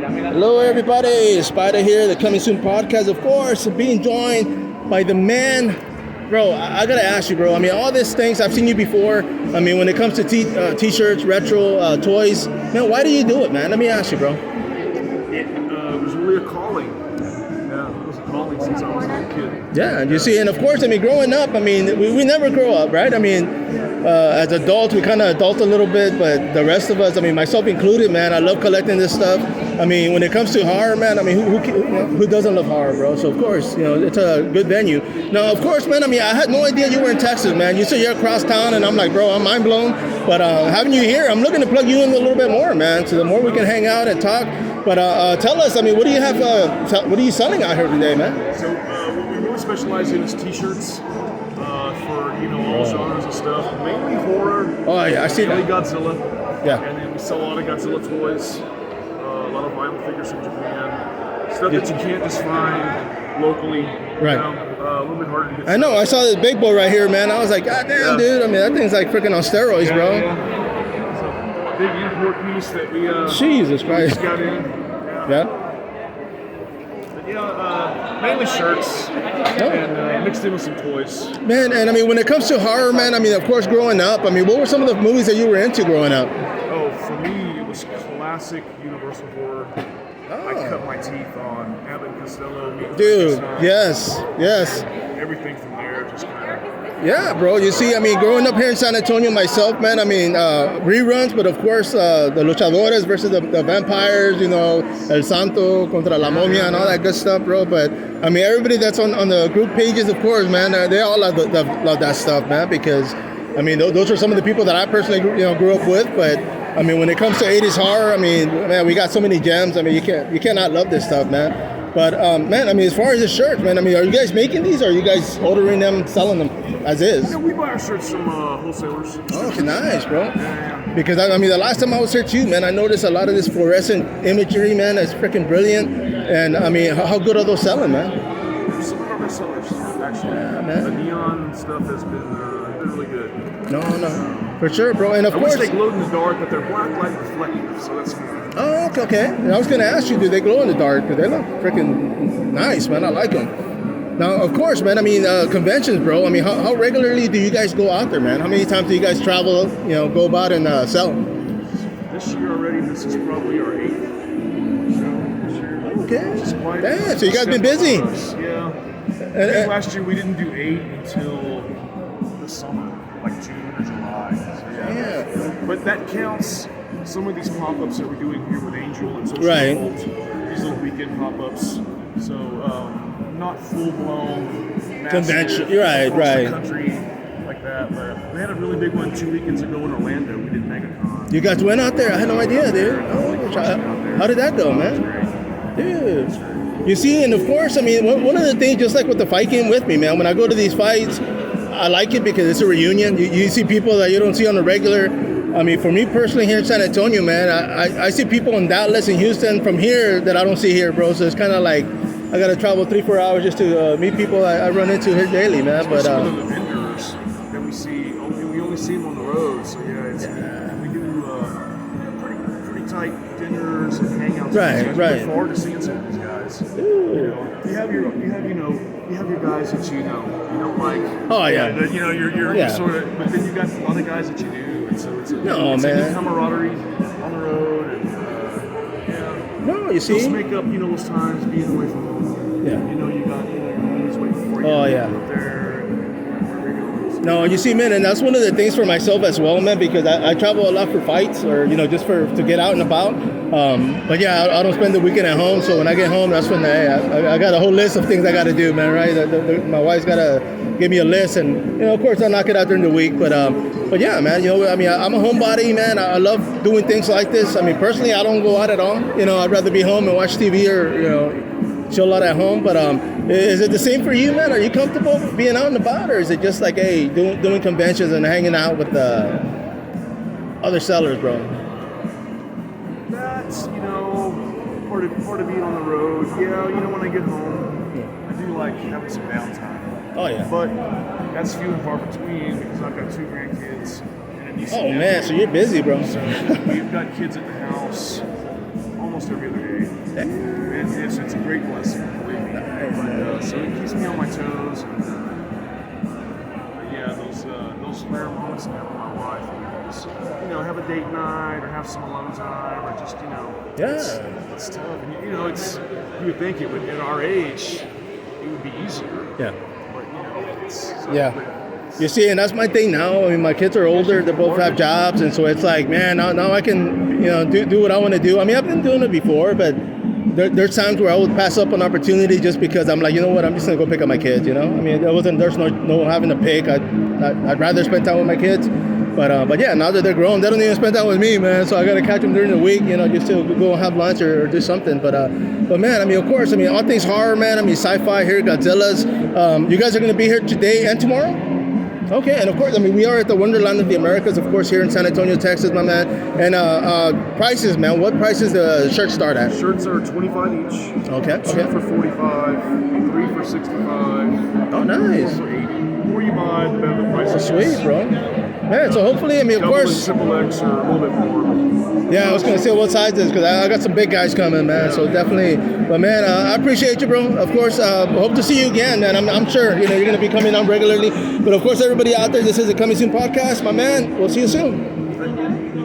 Hello, everybody. Spider here, the Coming Soon podcast, of course, being joined by the man. Bro, I gotta ask you, bro. I mean, all these things, I've seen you before. I mean, when it comes to t-shirts, retro, toys, man, why do you do it, man? Let me ask you, bro. It was really a calling. Yeah, it was a calling since I was a little kid. Yeah, and you see, and of course, I mean, growing up, I mean, we never grow up, right? I mean, as adults, we kind of adult a little bit, but the rest of us, I mean, myself included, man, I love collecting this stuff. I mean, when it comes to horror, man, I mean, who doesn't love horror, bro? So, of course, it's a good venue. Now, of course, man, I mean, I had no idea you were in Texas, man. You said you're across town, and I'm like, bro, I'm mind blown. But having you here, I'm looking to plug you in a little bit more, man. So the more we can hang out and talk. But tell us, I mean, what do you have? What are you selling out here today, man? So what we really specialize in is T-shirts for all genres of stuff, mainly horror. Oh yeah, I see mainly that. Godzilla. Yeah. And then we sell a lot of Godzilla toys, a lot of vinyl figures from Japan, stuff that you can't just find locally. Right. A little bit harder to get. I know. I saw this big boy right here, man. I was like, God damn, dude. I mean, that thing's like freaking on steroids, bro. It's a big import piece that we Jesus Christ. just got in. Yeah. Mainly shirts and mixed in with some toys. Man, and I mean, when it comes to horror, man, I mean, of course, growing up, I mean, what were some of the movies that you were into growing up? Oh, for me, it was classic Universal horror. I cut my teeth on Abbott and Costello. Dude, yes. Everything from there just kind of... Yeah, bro. You see, I mean, growing up here in San Antonio myself, man, I mean, reruns, but of course, the luchadores versus the vampires, El Santo contra la momia and all that good stuff, bro. But, I mean, everybody that's on the group pages, of course, man, they all love that stuff, man, because, I mean, those are some of the people that I personally, grew up with. But, I mean, when it comes to 80s horror, I mean, man, we got so many gems. I mean, you cannot love this stuff, man. But, man, I mean, as far as the shirts, man, I mean, are you guys making these, or are you guys ordering them, selling them as is? Yeah, we buy our shirts from wholesalers. Oh, okay, nice, bro. Yeah. Because, I mean, the last time I was here, too, man, I noticed a lot of this fluorescent imagery, man, that's freaking brilliant. And, I mean, how good are those selling, man? Some of our best sellers, actually. Yeah, man. The neon stuff has been really good. No, for sure, bro. And, of course... they glow in the dark, but they're black light reflective, so that's good. Oh, okay. And I was going to ask you, do they glow in the dark? Because they look freaking nice, man. I like them. Now, of course, man, I mean, conventions, bro. I mean, how regularly do you guys go out there, man? How many times do you guys travel, go about and sell? This year already, this is probably our 8th show this year. Okay. Damn, so you guys been busy. Yeah. I think last year we didn't do 8 until the summer, like June or July. So, yeah. But that counts some of these pop-ups that we're doing here with Angel and Social Right. Cult, these little weekend pop-ups. So, not full-blown Convention. Right. the country like that. But we had a really big one 2 weekends ago in Orlando. We did MegaCon. You guys went out there? I had no idea, dude. How did that go, man? Dude. You see, and of course, I mean, one of the things, just like with the fight game with me, man, when I go to these fights, I like it because it's a reunion. You see people that you don't see on the regular. I mean, for me personally here in San Antonio, man, I see people in Dallas and Houston from here that I don't see here, bro. So it's kind of like I got to travel 3-4 hours just to meet people I run into here daily, man. But some of the vendors that we see, we only see them on the road. So we do pretty tight dinners and hangouts. Right. We look forward to seeing some of these guys. You have your guys that you don't like. Oh yeah. You're sort of, but then you got a lot of guys that you do, and so it's a good camaraderie on the road, and No, you see. just make up those times being away from home. Yeah. You got your homies waiting for you. Oh yeah. Up there, and No, you see, man, and that's one of the things for myself as well, man, because I travel a lot for fights or, just to get out and about. But yeah, I don't spend the weekend at home. So when I get home, that's when I got a whole list of things I got to do, man, right? My wife's got to give me a list. And, of course, I'll knock it out during the week. But yeah, man, I mean, I'm a homebody, man. I love doing things like this. I mean, personally, I don't go out at all. I'd rather be home and watch TV or, chill out at home. But is it the same for you, man? Are you comfortable being out and about, or is it just like, hey, doing conventions and hanging out with the other sellers, bro? that's part of being on the road. Yeah, when I get home, I do like having some downtime. Oh yeah. But that's few and far between because I've got 2 grandkids and a niece. Oh man, so you're busy, bro. So we've got kids at the house almost every other day. And it's a great blessing, believe me. But, so it keeps me on my toes. And, yeah, those rare moments I have with my wife, just, have a date night or have some alone time or just, it's tough. And, you would think it would, at our age, it would be easier. Yeah. But, it's... You see, and that's my thing now. I mean, my kids are older; they both have jobs, and so it's like, man, now I can, do what I want to do. I mean, I've been doing it before, but there's times where I would pass up an opportunity just because I'm like, you know what, I'm just gonna go pick up my kids. I mean, there's no having to pick. I'd rather spend time with my kids, but yeah, now that they're grown, they don't even spend time with me, man. So I gotta catch them during the week, just to go and have lunch or do something. But man, I mean, of course, I mean, all things horror, man. I mean, sci-fi here, Godzilla's. You guys are gonna be here today and tomorrow. Okay, and of course, I mean, we are at the Wonderland of the Americas, of course, here in San Antonio, Texas, my man. And prices, man, what prices the shirts start at? Shirts are $25 each. Okay. Two for $45, 3 for $65. Oh, nice. 4 for $80. The more you buy, the better the price. Oh, sweet, bro. Man, so hopefully, I mean, of Double course. and triple X or a little bit more. Yeah, I was gonna say what sizes because I got some big guys coming, man. So definitely, but man, I appreciate you, bro. Of course, hope to see you again, man. I'm sure you're gonna be coming on regularly. But of course, everybody out there, this is the Coming Soon podcast, my man. We'll see you soon.